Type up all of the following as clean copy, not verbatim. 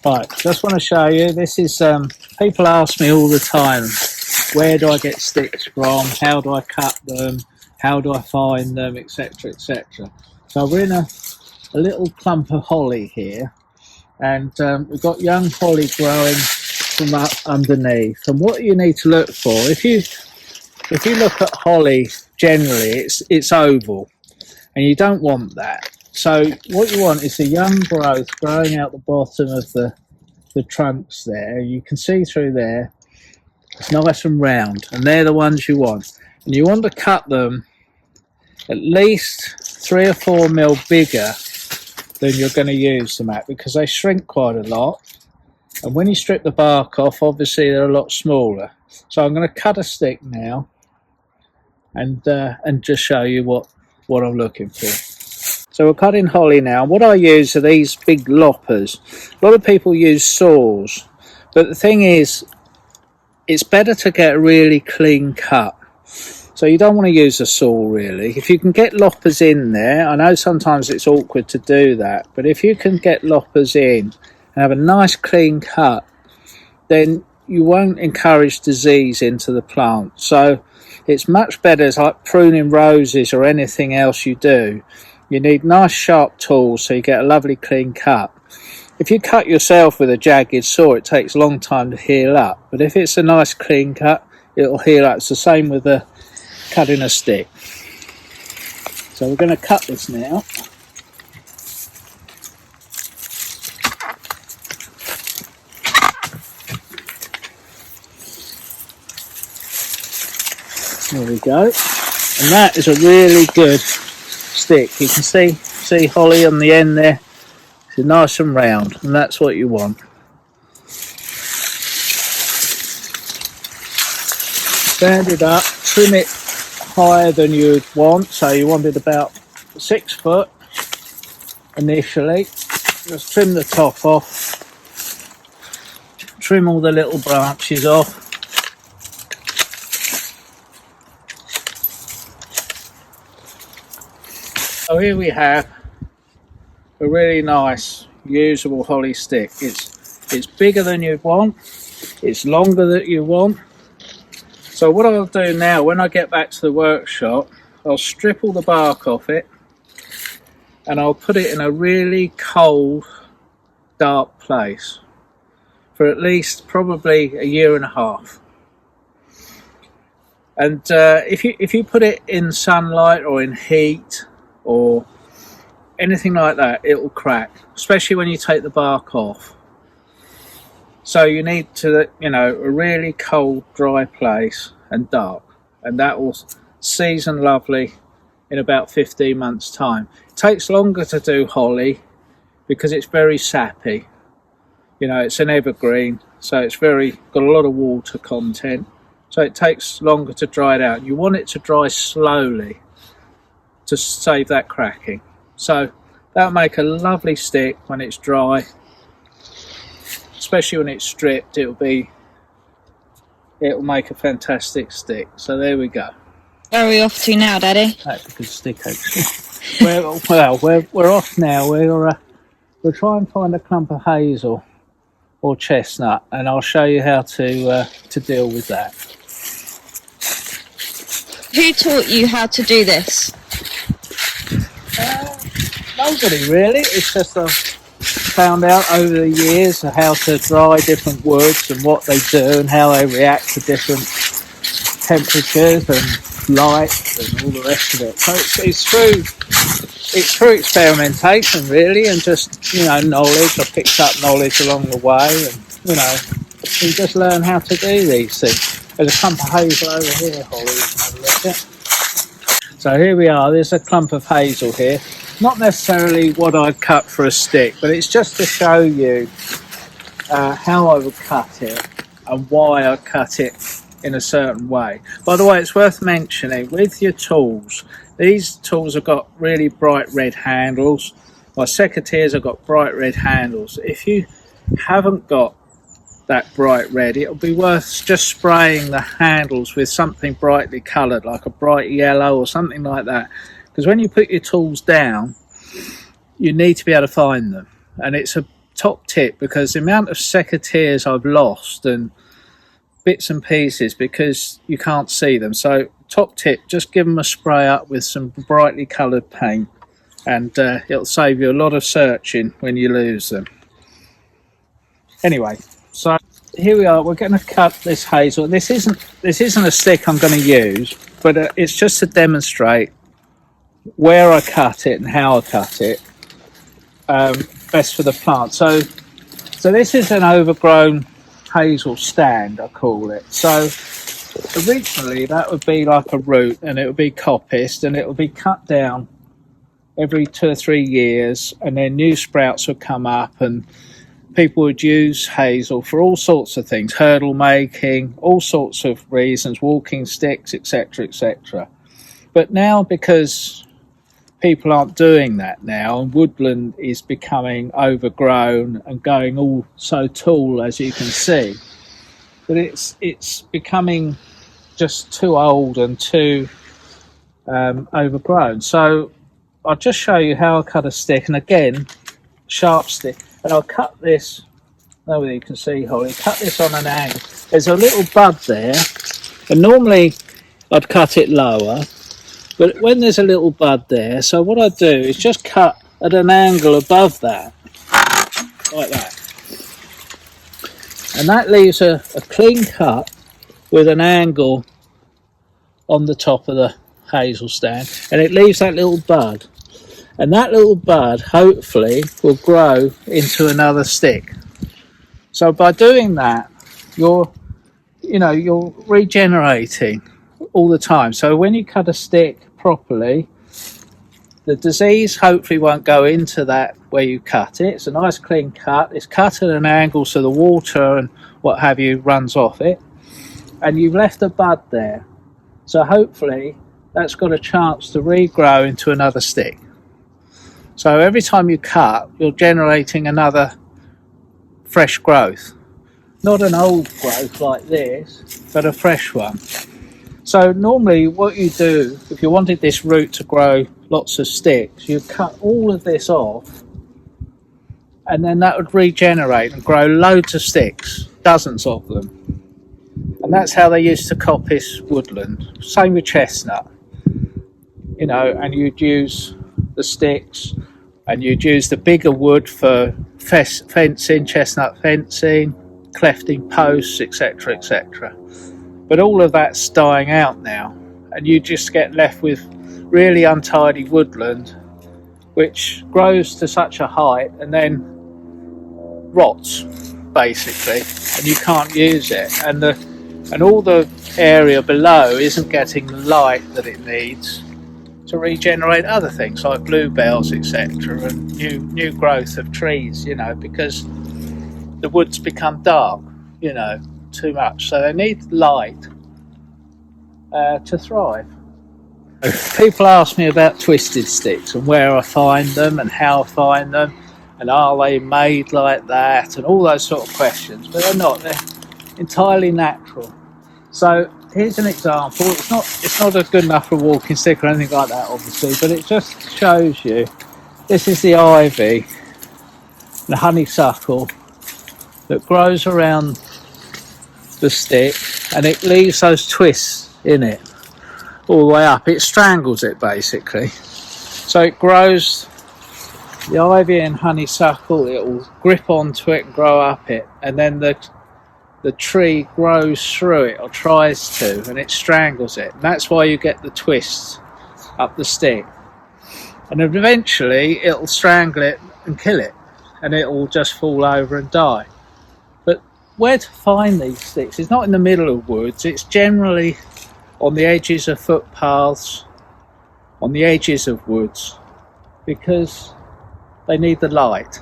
Right, just want to show you, this is, people ask me all the time, where do I get sticks from, how do I cut them, how do I find them, etc, etc. So we're in a little clump of holly here, and we've got young holly growing from up underneath. And what you need to look for, if you look at holly generally, it's oval, and you don't want that. So what you want is a young growth growing out the bottom of the trunks there. You can see through there, it's nice and round, and they're the ones you want. And you want to cut them at least 3 or 4 mil bigger than you're going to use them at, because they shrink quite a lot. And when you strip the bark off, obviously they're a lot smaller. So I'm going to cut a stick now and just show you what I'm looking for. So we're cutting holly now. What I use are these big loppers. A lot of people use saws, but the thing is, it's better to get a really clean cut. So you don't want to use a saw really. If you can get loppers in there, I know sometimes it's awkward to do that, but if you can get loppers in and have a nice clean cut, then you won't encourage disease into the plant. So it's much better, it's like pruning roses or anything else you do. You need nice sharp tools so you get a lovely clean cut. If you cut yourself with a jagged saw, it takes a long time to heal up. But if it's a nice clean cut, it'll heal up. It's the same with cutting a stick. So we're going to cut this now. There we go. And that is a really good stick. You can see holly on the end there. It's nice and round, and that's what you want. Stand it up, trim it higher than you'd want, so you want it about 6 foot initially. Just trim the top off, trim all the little branches off. So here we have a really nice usable holly stick. It's bigger than you'd want, it's longer than you want. So what I'll do now, when I get back to the workshop, I'll strip all the bark off it and I'll put it in a really cold, dark place for at least probably a year and a half. And if you put it in sunlight or in heat or anything like that, it will crack, especially when you take the bark off. So you need to, a really cold, dry place and dark, and that will season lovely in about 15 months time. It takes longer to do holly because it's very sappy. It's an evergreen, so it's got a lot of water content, so it takes longer to dry it out. You want it to dry slowly to save that cracking. So that'll make a lovely stick when it's dry, especially when it's stripped. It'll make a fantastic stick. So there we go. Where are we off to now, Daddy? That's a good stick actually. we're off now. We'll try and find a clump of hazel or chestnut, and I'll show you how to deal with that. Who taught you how to do this? Nobody really. It's just I've found out over the years how to dry different woods and what they do and how they react to different temperatures and light and all the rest of it. So it's through experimentation really, and just knowledge. I picked up knowledge along the way, and you just learn how to do these things. There's a clump of hazel over here, Holly, you can have a look at. So here we are, there's a clump of hazel here. Not necessarily what I'd cut for a stick, but it's just to show you how I would cut it and why I cut it in a certain way. By the way, it's worth mentioning, with your tools, these tools have got really bright red handles. My secateurs have got bright red handles. If you haven't got that bright red, it'll be worth just spraying the handles with something brightly coloured, like a bright yellow or something like that, because when you put your tools down, you need to be able to find them, and it's a top tip, because the amount of secateurs I've lost and bits and pieces because you can't see them. So top tip, just give them a spray up with some brightly coloured paint, and it'll save you a lot of searching when you lose them. Anyway, so here we are. We're going to cut this hazel. This isn't a stick I'm going to use, but it's just to demonstrate where I cut it and how I cut it, best for the plant. So this is an overgrown hazel stand, I call it. So originally that would be like a root, and it would be coppiced, and it would be cut down every 2 or 3 years, and then new sprouts would come up, and people would use hazel for all sorts of things, hurdle making, all sorts of reasons, walking sticks, etc., etc. But now, because people aren't doing that now, and woodland is becoming overgrown and going all so tall, as you can see, but it's becoming just too old and too overgrown. So I'll just show you how I cut a stick, and again, sharp stick, and I'll cut this, whether you can see, Holly, cut this on an angle. There's a little bud there, and normally I'd cut it lower, but when there's a little bud there, so what I do is just cut at an angle above that, like that. And that leaves a clean cut with an angle on the top of the hazel stand, and it leaves that little bud. And that little bud hopefully will grow into another stick. So by doing that, you're regenerating all the time. So when you cut a stick properly, the disease hopefully won't go into that where you cut it. It's a nice clean cut. It's cut at an angle so the water and what have you runs off it. And you've left a bud there. So hopefully that's got a chance to regrow into another stick. So every time you cut, you're generating another fresh growth. Not an old growth like this, but a fresh one. So normally what you do, if you wanted this root to grow lots of sticks, you cut all of this off, and then that would regenerate and grow loads of sticks, dozens of them. And that's how they used to coppice woodland. Same with chestnut. And you'd use the sticks, and you'd use the bigger wood for fencing, chestnut fencing, clefting posts, etc., etc. But all of that's dying out now, and you just get left with really untidy woodland, which grows to such a height and then rots, basically, and you can't use it. And all the area below isn't getting the light that it needs to regenerate other things like bluebells, etc., and new growth of trees, because the woods become dark, too much. So they need light to thrive. People ask me about twisted sticks and where I find them and how I find them, and are they made like that, and all those sort of questions, but they're not. They're entirely natural. So here's an example. It's not a good enough for a walking stick or anything like that, obviously, but it just shows you. This is the ivy, the honeysuckle that grows around the stick, and it leaves those twists in it all the way up. It strangles it, basically. So it grows, the ivy and honeysuckle, it will grip onto it and grow up it, and then the tree grows through it, or tries to, and it strangles it. And that's why you get the twists up the stick. And then eventually it'll strangle it and kill it, and it will just fall over and die. But where to find these sticks? It's not in the middle of woods. It's generally on the edges of footpaths, on the edges of woods, because they need the light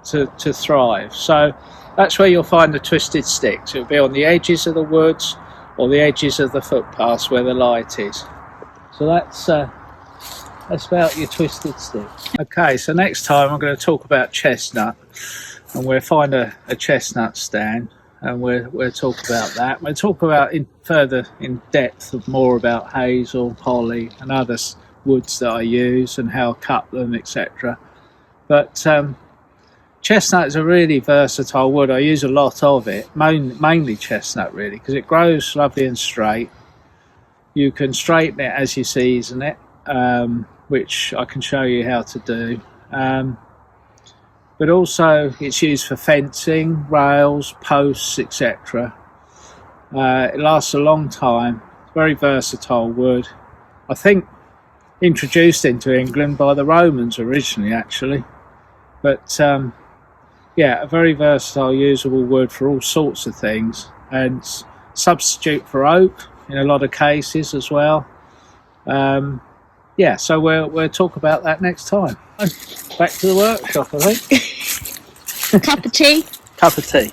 to thrive. So that's where you'll find the twisted sticks. It'll be on the edges of the woods or the edges of the footpaths where the light is. So that's about your twisted sticks. Okay, so next time I'm going to talk about chestnut, and we'll find a chestnut stand, and we'll talk about that. We'll talk about further in depth more about hazel, holly and other woods that I use and how I cut them, etc. But chestnut is a really versatile wood. I use a lot of it, mainly chestnut really, because it grows lovely and straight. You can straighten it as you season it, which I can show you how to do. But also it's used for fencing, rails, posts, etc. It lasts a long time. Very versatile wood. I think introduced into England by the Romans originally, actually. But yeah, a very versatile, usable wood for all sorts of things, and substitute for oak in a lot of cases as well. Yeah, so we'll talk about that next time. Back to the workshop, I think. Cup of tea? Cup of tea.